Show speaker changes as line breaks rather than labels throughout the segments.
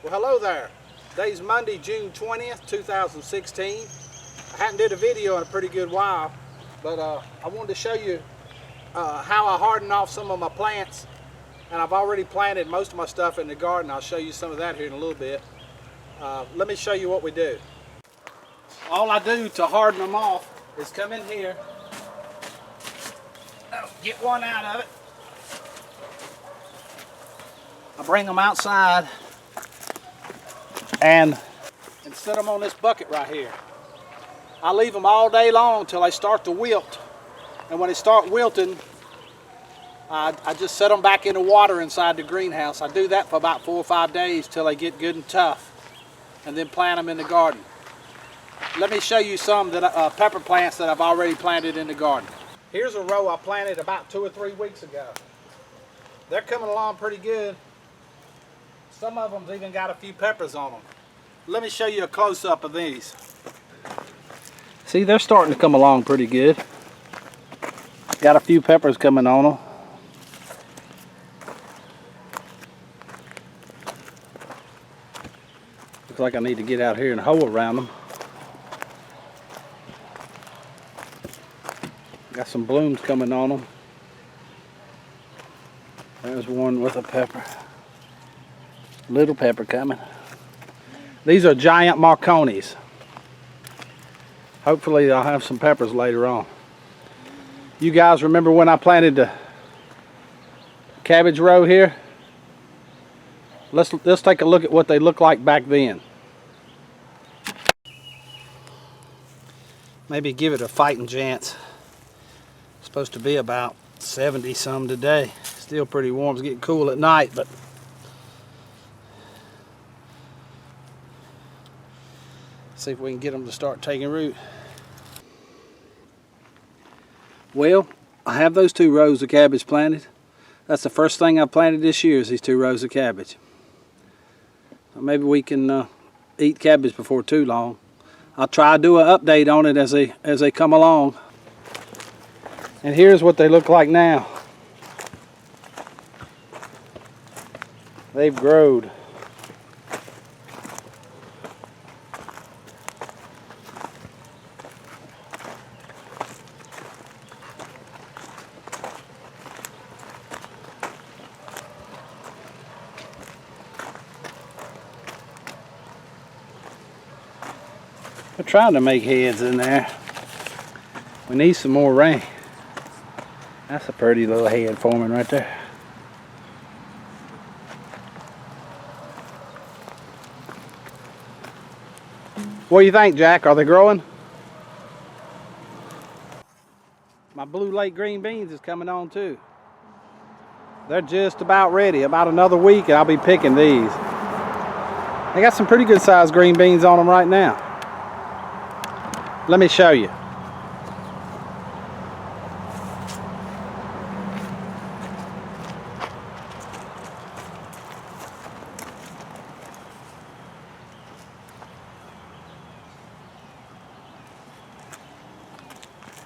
Well, hello there. Today's Monday, June 20th, 2016. I hadn't did a video in a pretty good while, but I wanted to show you how I harden off some of my plants. And I've already planted most of my stuff in the garden. I'll show you some of that here in a little bit. Let me show you what we do. All I do to harden them off is come in here, get one out of it. I bring them outside and set them on this bucket right here. I leave them all day long till they start to wilt. And when they start wilting, I just set them back in the water inside the greenhouse. I do that for about 4 or 5 days till they get good and tough, and then plant them in the garden. Let me show you some that pepper plants that I've already planted in the garden. Here's a row I planted about 2 or 3 weeks ago. They're coming along pretty good. Some of them's even got a few peppers on them. Let me show you a close-up of these. See, they're starting to come along pretty good. Got a few peppers coming on them. Looks like I need to get out here and hoe around them. Got some blooms coming on them. There's one with a pepper. Little pepper coming. These are giant Marconis. Hopefully I'll have some peppers later on. You guys remember when I planted the cabbage row here? Let's take a look at what they look like back then. Maybe give it a fighting chance. It's supposed to be about 70 some today. Still pretty warm. It's getting cool at night, but see if we can get them to start taking root. Well, I have those 2 rows of cabbage planted. That's the first thing I've planted this year is these 2 rows of cabbage. Maybe we can eat cabbage before too long. I'll try to do an update on it as they come along. And here's what they look like now. They've growed. We're trying to make heads in there. We need some more rain. That's a pretty little head forming right there. What do you think, Jack? Are they growing? My blue lake green beans is coming on too. They're just about ready. About another week and I'll be picking these. I got some pretty good sized green beans on them right now. Let me show you.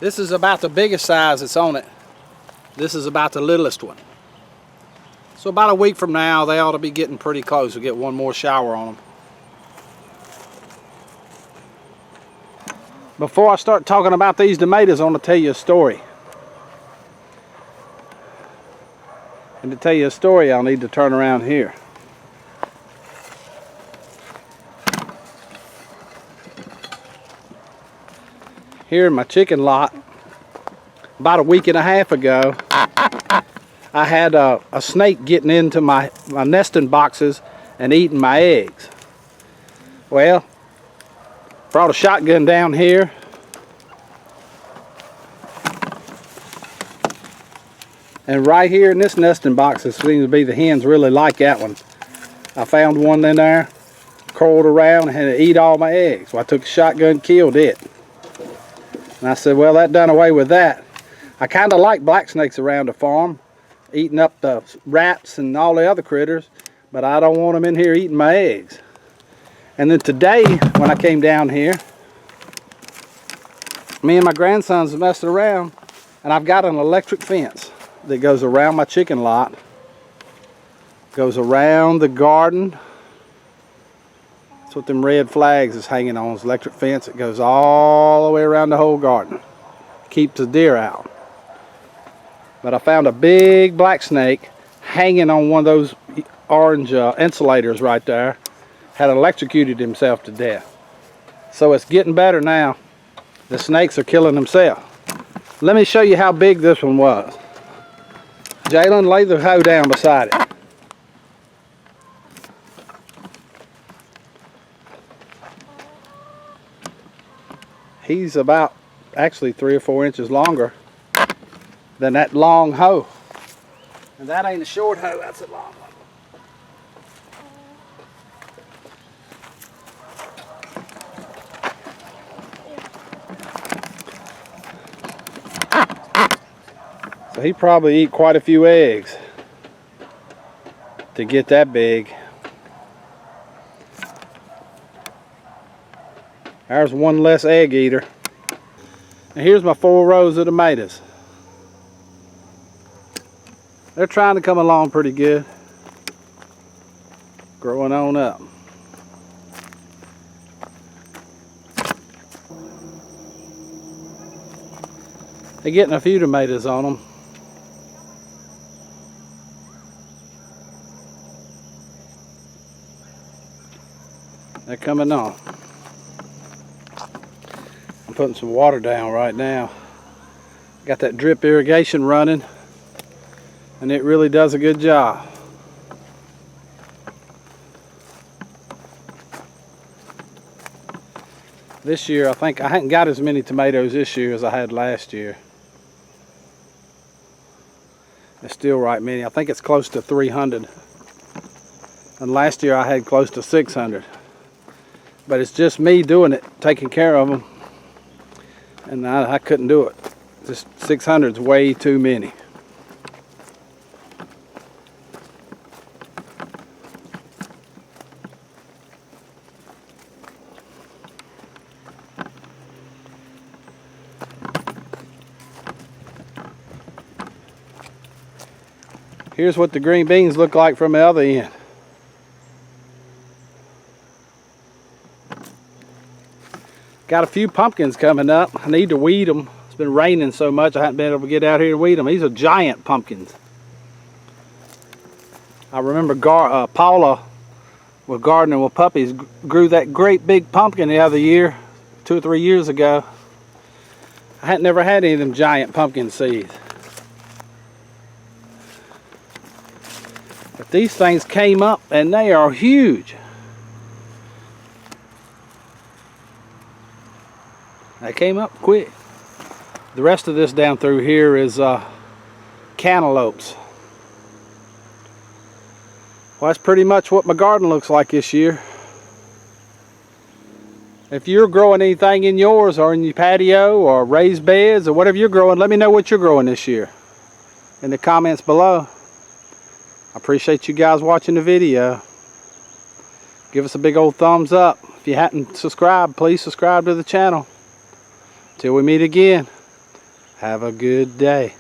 This is about the biggest size that's on it. This is about the littlest one. So about a week from now, they ought to be getting pretty close. We'll get one more shower on them. Before I start talking about these tomatoes, I want to tell you a story. And to tell you a story, I'll need to turn around here. Here in my chicken lot, about a week and a half ago, I had a snake getting into my nesting boxes and eating my eggs. Well, brought a shotgun down here. And right here in this nesting box, it seems to be the hens really like that one. I found one in there, curled around and had to eat all my eggs. So I took a shotgun and killed it. And I said, well, that done away with that. I kind of like black snakes around the farm, eating up the rats and all the other critters, but I don't want them in here eating my eggs. And then today, when I came down here, me and my grandsons messing around, and I've got an electric fence that goes around my chicken lot, goes around the garden, That's what them red flags is hanging on, is electric fence. It goes all the way around the whole garden. Keeps the deer out. But I found a big black snake hanging on one of those orange insulators right there. Had electrocuted himself to death. So it's getting better now. The snakes are killing themselves. Let me show you how big this one was. Jalen, lay the hoe down beside it. He's about actually 3 or 4 inches longer than that long hoe. And that ain't a short hoe, that's a long one. So he probably eat quite a few eggs to get that big. There's one less egg eater. And here's my 4 rows of tomatoes. They're trying to come along pretty good. Growing on up. They're getting a few tomatoes on them. They're coming on. I'm putting some water down right now. Got that drip irrigation running, and it really does a good job. This year, I think I hadn't got as many tomatoes this year as I had last year. It's still right many. I think it's close to 300. And last year I had close to 600. But it's just me doing it, taking care of them. And I couldn't do it. Just 600 is way too many. Here's what the green beans look like from the other end. Got a few pumpkins coming up. I need to weed them. It's been raining so much I haven't been able to get out here to weed them. These are giant pumpkins. I remember Paula with gardening with puppies grew that great big pumpkin the other year, 2 or 3 years ago. I had never had any of them giant pumpkin seeds. But these things came up and they are huge. They came up quick. The rest of this down through here is cantaloupes. Well, that's pretty much what my garden looks like this year. If you're growing anything in yours or in your patio or raised beds or whatever you're growing, let me know what you're growing this year in the comments below. I appreciate you guys watching the video. Give us a big old thumbs up. If you hadn't subscribed, please subscribe to the channel. Till we meet again, have a good day.